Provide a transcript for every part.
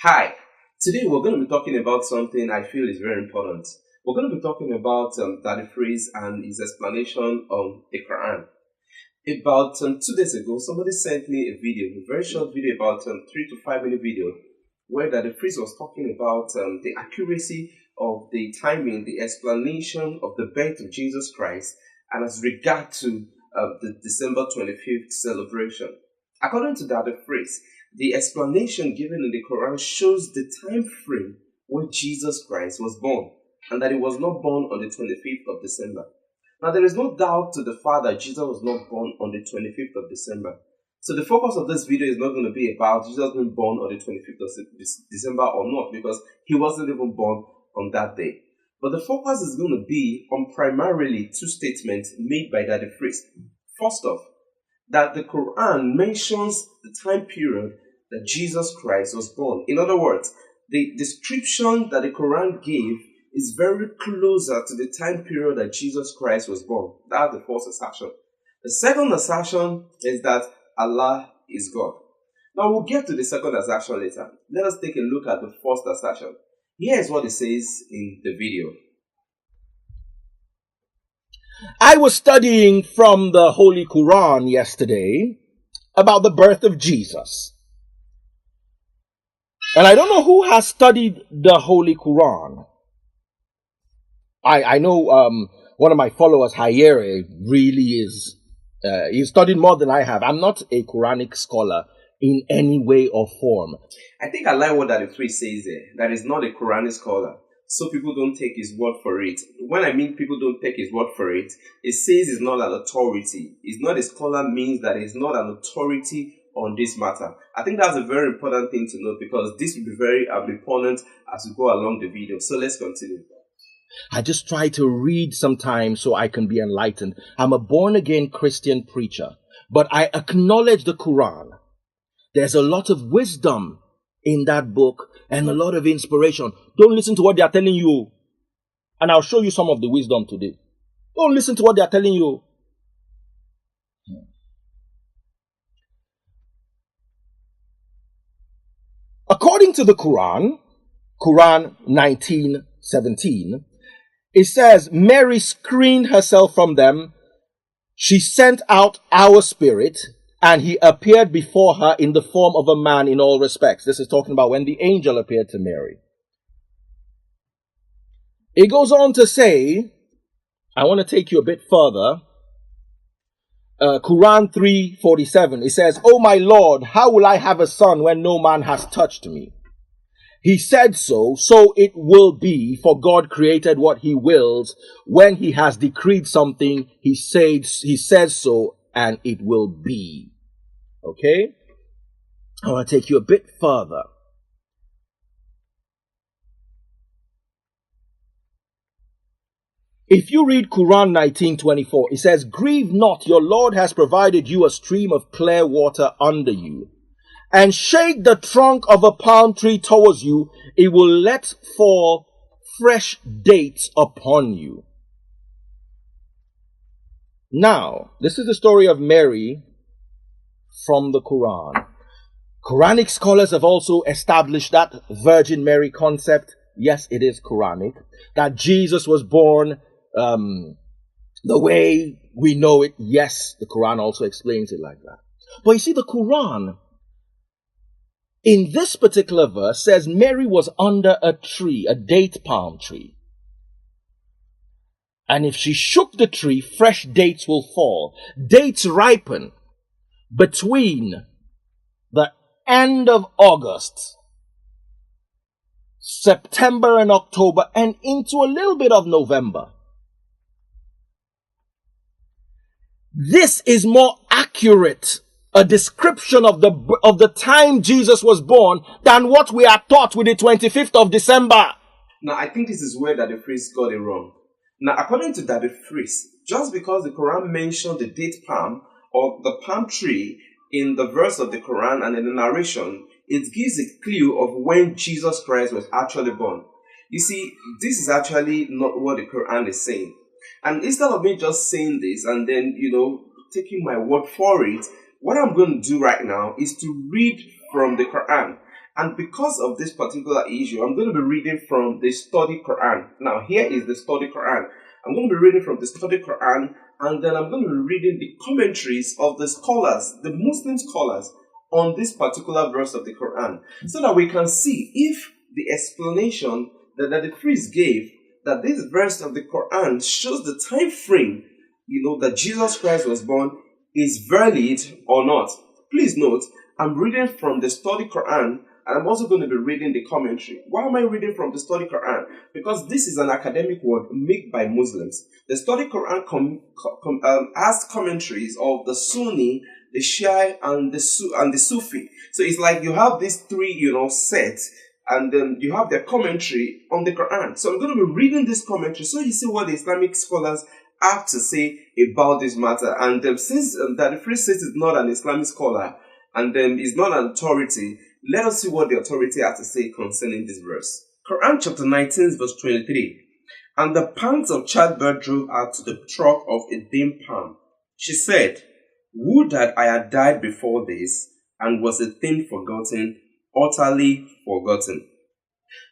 Hi, today we're going to be talking about something I feel is very important. We're going to be talking about Daddy Freeze and his explanation on the Quran. About 2 days ago, somebody sent me a video, a very short video, about 3 to 5 minute video, where Daddy Freeze was talking about the accuracy of the timing, the explanation of the birth of Jesus Christ, and as regard to the December 25th celebration. According to Daddy Freeze, the explanation given in the Quran shows the time frame when Jesus Christ was born, and that he was not born on the 25th of December. Now, there is no doubt to the fact that Jesus was not born on the 25th of December. So the focus of this video is not going to be about Jesus being born on the 25th of December or not, because he wasn't even born on that day. But the focus is going to be on primarily two statements made by Daddy Freeze. First off, that the Quran mentions the time period that Jesus Christ was born. In other words, the description that the Quran gave is very closer to the time period that Jesus Christ was born. That's the first assertion. The second assertion is that Allah is God. Now we'll get to the second assertion later. Let us take a look at the first assertion. Here is what it says in the video. I was studying from the Holy Quran yesterday about the birth of Jesus. And I don't know who has studied the Holy Quran. I know one of my followers, Hayere, really is. He's studied more than I have. I'm not a Quranic scholar in any way or form. I think I like what Daddy Freeze says there. That is not a Quranic scholar. So people don't take his word for it. When I mean people don't take his word for it, it says he's not an authority. He's not a scholar means that he's not an authority on this matter. I think that's a very important thing to note, because this will be very important as we go along the video. So let's continue. I just try to read sometimes so I can be enlightened. I'm a born-again Christian preacher, but I acknowledge the Quran. There's a lot of wisdom in that book and a lot of inspiration. Don't listen to what they are telling you. And I'll show you some of the wisdom today. Don't listen to what they are telling you. According to the Quran, Quran 19:17, it says, Mary screened herself from them. She sent out our spirit, and he appeared before her in the form of a man in all respects. This is talking about when the angel appeared to Mary. It goes on to say, I want to take you a bit further. Quran 3:47, it says, Oh my Lord, how will I have a son when no man has touched me? He said so it will be, for God created what he wills. When he has decreed something, he says so, and it will be. Okay? I want to take you a bit further. If you read Quran 19:24, it says, Grieve not, your Lord has provided you a stream of clear water under you. And shake the trunk of a palm tree towards you, it will let fall fresh dates upon you. Now, this is the story of Mary from the Quran. Quranic scholars have also established that Virgin Mary concept. Yes, it is Quranic. That Jesus was born the way we know it. Yes, the Quran also explains it like that. But you see, the Quran, in this particular verse, says Mary was under a tree, a date palm tree. And if she shook the tree, fresh dates will fall. Dates ripen between the end of August, September and October, and into a little bit of November. This is more accurate a description of the time Jesus was born than what we are taught with the 25th of December. Now, I think this is where Daddy Freeze got it wrong. Now, according to Daddy Freeze, just because the Quran mentioned the date palm or the palm tree in the verse of the Quran and in the narration, it gives a clue of when Jesus Christ was actually born. You see, this is actually not what the Quran is saying. And instead of me just saying this and then, taking my word for it, what I'm going to do right now is to read from the Quran. And because of this particular issue, I'm going to be reading from the Study Quran. Now, here is the Study Quran. I'm going to be reading from the Study Quran, and then I'm going to be reading the commentaries of the scholars, the Muslim scholars, on this particular verse of the Quran, so that we can see if the explanation that the priest gave, that this verse of the Quran shows the time frame, that Jesus Christ was born, is valid or not. Please note, I'm reading from the Study Quran, and I'm also going to be reading the commentary. Why am I reading from the Study Quran? Because this is an academic work made by Muslims. The Study Quran has commentaries of the Sunni, the Shia, and the Sufi. So it's like you have these three, sets, and then you have their commentary on the Quran. So I'm going to be reading this commentary so you see what the Islamic scholars have to say about this matter. And since that the priest says is not an Islamic scholar and is not an authority, let us see what the authority has to say concerning this verse. Quran chapter 19 verse 23. And the pangs of childbirth drove her to the truck of a dim palm. She said, would that I had died before this, and was a thing forgotten, utterly forgotten.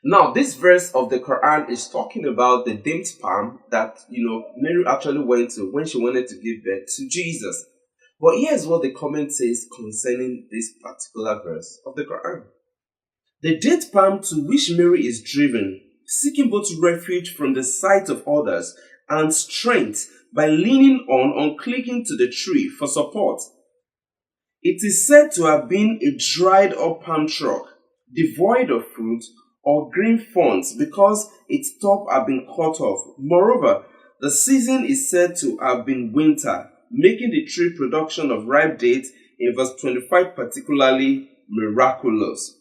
Now, this verse of the Quran is talking about the dim palm that, Mary actually went to when she wanted to give birth to Jesus. But here's what the comment says concerning this particular verse of the Quran. The date palm to which Mary is driven, seeking both refuge from the sight of others and strength by leaning on clicking to the tree for support. It is said to have been a dried up palm trunk, devoid of fruit or green fronds because its top had been cut off. Moreover, the season is said to have been winter, making the tree production of ripe dates in verse 25 particularly miraculous.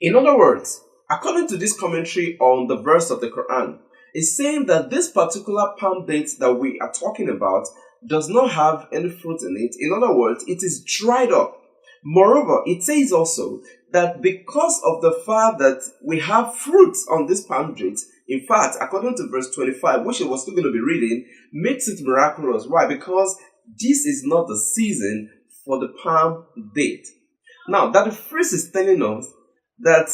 In other words, according to this commentary on the verse of the Quran, it's saying that this particular palm date that we are talking about does not have any fruit in it. In other words, it is dried up. Moreover, it says also that because of the fact that we have fruits on this palm date, in fact, according to verse 25, which I was still going to be reading, makes it miraculous. Why? Because this is not the season for the palm date. Now, that the phrase is telling us that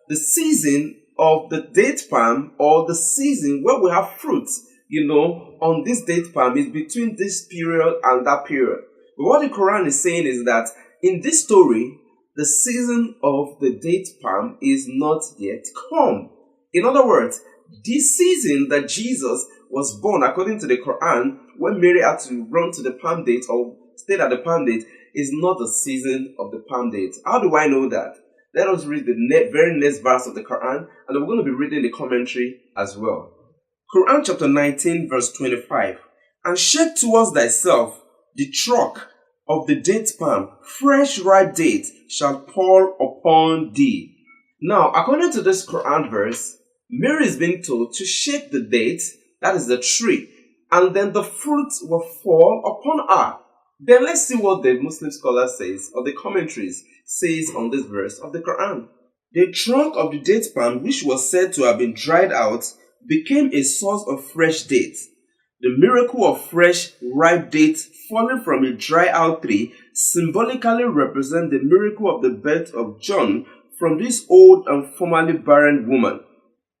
the season of the date palm, or the season where we have fruits, on this date palm, is between this period and that period. But what the Quran is saying is that in this story, the season of the date palm is not yet come. In other words, this season that Jesus was born, according to the Quran, when Mary had to run to the palm date or stayed at the palm date, is not the season of the palm date. How do I know that? Let us read the very next verse of the Quran, and we're going to be reading the commentary as well. Quran chapter 19 verse 25. And shake towards thyself the truck of the date palm, fresh ripe date shall fall upon thee. Now, according to this Quran verse, Mary is being told to shake the date, that is the tree, and then the fruit will fall upon her. Then let's see what the Muslim scholar says, or the commentaries says on this verse of the Quran. The trunk of the date palm, which was said to have been dried out, became a source of fresh dates. The miracle of fresh, ripe dates falling from a dry out tree symbolically represent the miracle of the birth of John from this old and formerly barren woman.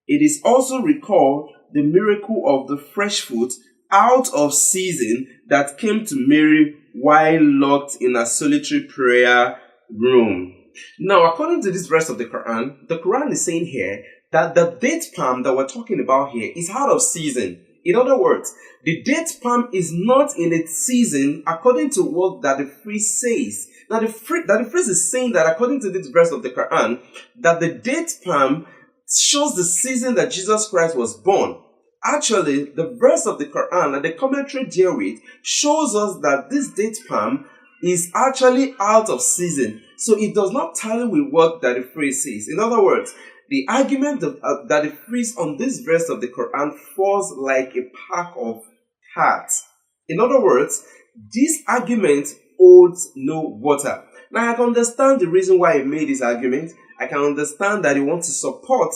It is also recalled the miracle of the fresh fruit out of season that came to Mary while locked in a solitary prayer room. Now, according to this verse of the Quran is saying here that the date palm that we're talking about here is out of season. In other words, the date palm is not in its season according to what that the priest says. Now, the priest is saying that according to this verse of the Quran, that the date palm shows the season that Jesus Christ was born. Actually, the verse of the Quran and the commentary therewith shows us that this date palm is actually out of season. So it does not tally with what that the priest says. In other words, the argument that the priest on this verse of the Quran falls like a pack of cards. In other words, this argument holds no water. Now, I can understand the reason why he made this argument. I can understand that he wants to support,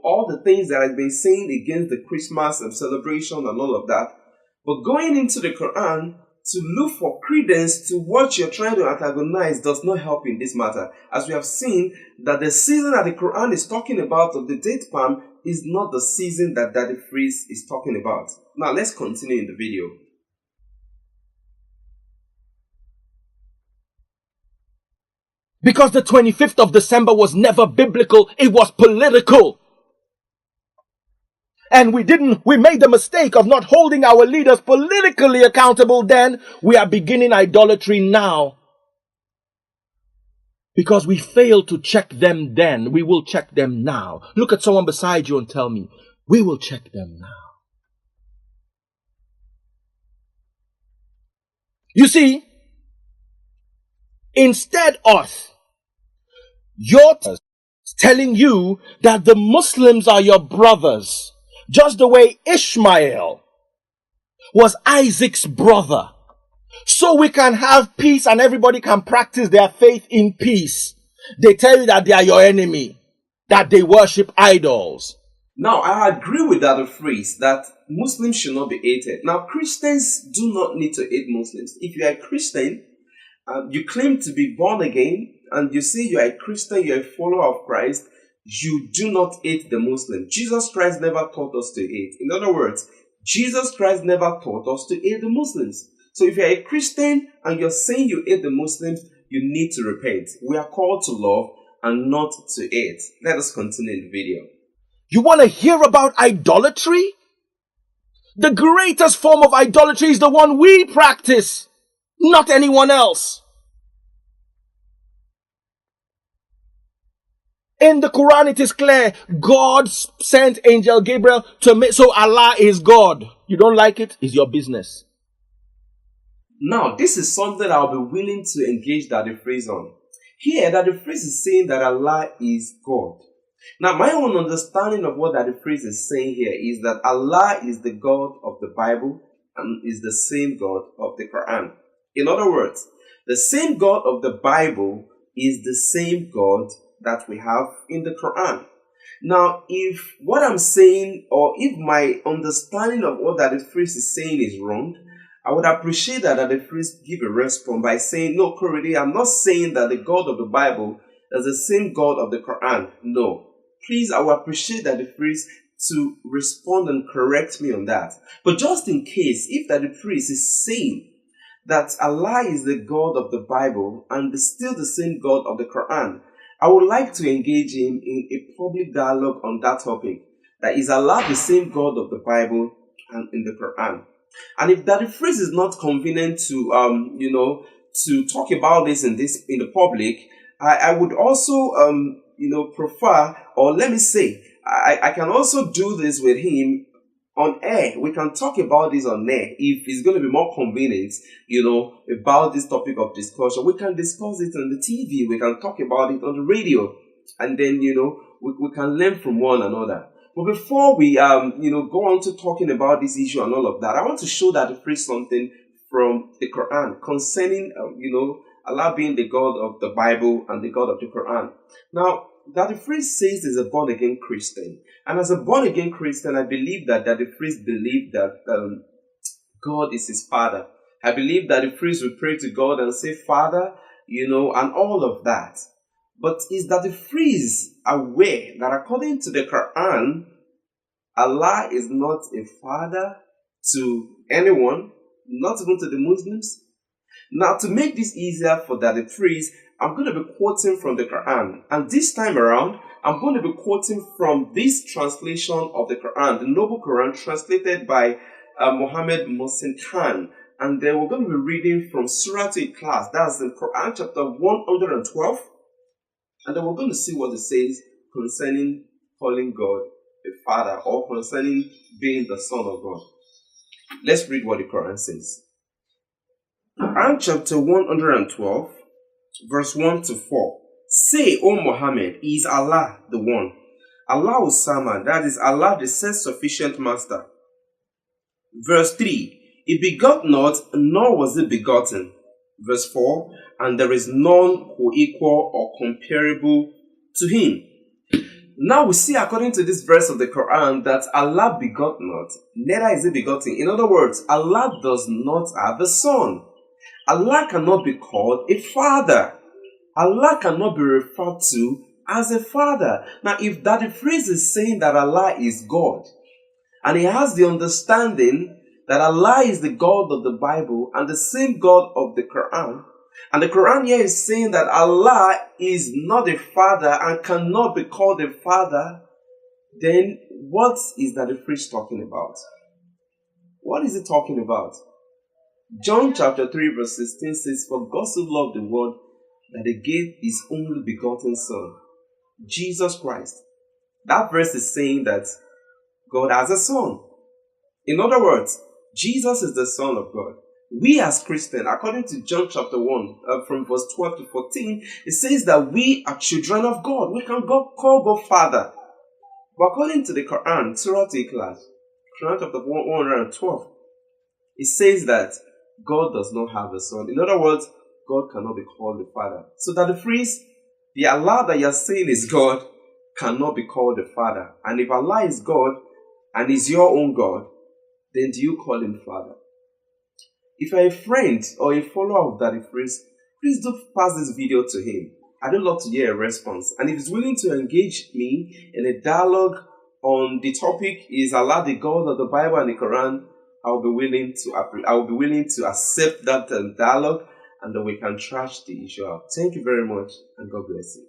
all the things that I've been saying against the Christmas and celebration and all of that. But going into the Quran to look for credence to what you're trying to antagonize does not help in this matter. As we have seen, that the season that the Quran is talking about of the date palm is not the season that Daddy Freeze is talking about. Now let's continue in the video. Because the 25th of December was never biblical, it was political. And we made the mistake of not holding our leaders politically accountable then. We are beginning idolatry now. Because we failed to check them then, we will check them now. Look at someone beside you and tell me, we will check them now. You see, instead of your telling you that the Muslims are your brothers, just the way Ishmael was Isaac's brother, so we can have peace and everybody can practice their faith in peace. They tell you that they are your enemy, that they worship idols. Now, I agree with that phrase that Muslims should not be hated. Now, Christians do not need to hate Muslims. If you are a Christian, you claim to be born again, and you say you are a Christian, you are a follower of Christ, you do not hate the Muslim. Jesus Christ never taught us to hate. In other words, Jesus Christ never taught us to hate the Muslims. So if you're a Christian and you're saying you hate the Muslims, you need to repent. We are called to love and not to hate. Let us continue in the video. You want to hear about idolatry? The greatest form of idolatry is the one we practice, not anyone else. In the Quran, it is clear, God sent Angel Gabriel to make, so Allah is God. You don't like it? It's your business. Now, this is something I'll be willing to engage Daddy Freeze on. Here, Daddy Freeze is saying that Allah is God. Now, my own understanding of what Daddy Freeze is saying here is that Allah is the God of the Bible and is the same God of the Quran. In other words, the same God of the Bible is the same God that we have in the Quran. Now, if what I'm saying, or if my understanding of what Daddy Freeze is saying is wrong, I would appreciate that Daddy Freeze give a response by saying, no, Korede, I'm not saying that the God of the Bible is the same God of the Quran. No. Please, I would appreciate Daddy Freeze to respond and correct me on that. But just in case, if Daddy Freeze is saying that Allah is the God of the Bible and is still the same God of the Quran, I would like to engage him in a public dialogue on that topic. That is Allah the same God of the Bible and in the Quran? And if Daddy Freeze is not convenient to to talk about this in the public, I would also prefer, or let me say, I can also do this with him on air. We can talk about this on air if it's going to be more convenient, about this topic of discussion. We can discuss it on the TV. We can talk about it on the radio, and then we can learn from one another. But before we go on to talking about this issue and all of that, I want to show Daddy Freeze something from the Quran concerning Allah being the God of the Bible and the God of the Quran. Now, Daddy Freeze says he's a born-again Christian. And as a born-again Christian, I believe that Daddy Freeze believed that God is his father. I believe that Daddy Freeze would pray to God and say, Father, and all of that. But is Daddy Freeze aware that according to the Quran, Allah is not a father to anyone, not even to the Muslims? Now, to make this easier for Daddy Freeze, I'm going to be quoting from the Quran. And this time around, I'm going to be quoting from this translation of the Quran, the Noble Quran, translated by Muhammad Mohsin Khan. And then we're going to be reading from Surah Al-Ikhlas. That's in Quran chapter 112. And then we're going to see what it says concerning calling God a father, or concerning being the son of God. Let's read what the Quran says. Quran chapter 112, verse 1 to 4. Say, O Muhammad, is Allah the one? Allah Samad, that is Allah the self-sufficient master. Verse 3. He begot not, nor was he begotten. Verse 4. And there is none who equal or comparable to him. Now we see according to this verse of the Quran that Allah begot not, neither is he begotten. In other words, Allah does not have a son. Allah cannot be called a father. Allah cannot be referred to as a father. Now, if Daddy Freeze is saying that Allah is God, and he has the understanding that Allah is the God of the Bible and the same God of the Quran, and the Quran here is saying that Allah is not a father and cannot be called a father, then what is Daddy Freeze talking about? What is he talking about? John chapter 3 verse 16 says, "For God so loved the world that he gave his only begotten Son, Jesus Christ." That verse is saying that God has a son. In other words, Jesus is the Son of God. We as Christians, according to John chapter 1, from verse 12 to 14, it says that we are children of God. We can call God Father. But according to the Quran, Surah Al-Ikhlas, Quran chapter 112, it says that God does not have a son. In other words, God cannot be called the Father. So that the phrase, the Allah that you're saying is God, cannot be called the Father. And if Allah is God and is your own God, then do you call him Father? If you're a friend or a follower of Daddy Freeze, please do pass this video to him. I'd love to hear a response. And if he's willing to engage me in a dialogue on the topic, is Allah the God of the Bible and the Quran, I will be willing to accept that dialogue, and then we can trash the issue out. Thank you very much, and God bless you.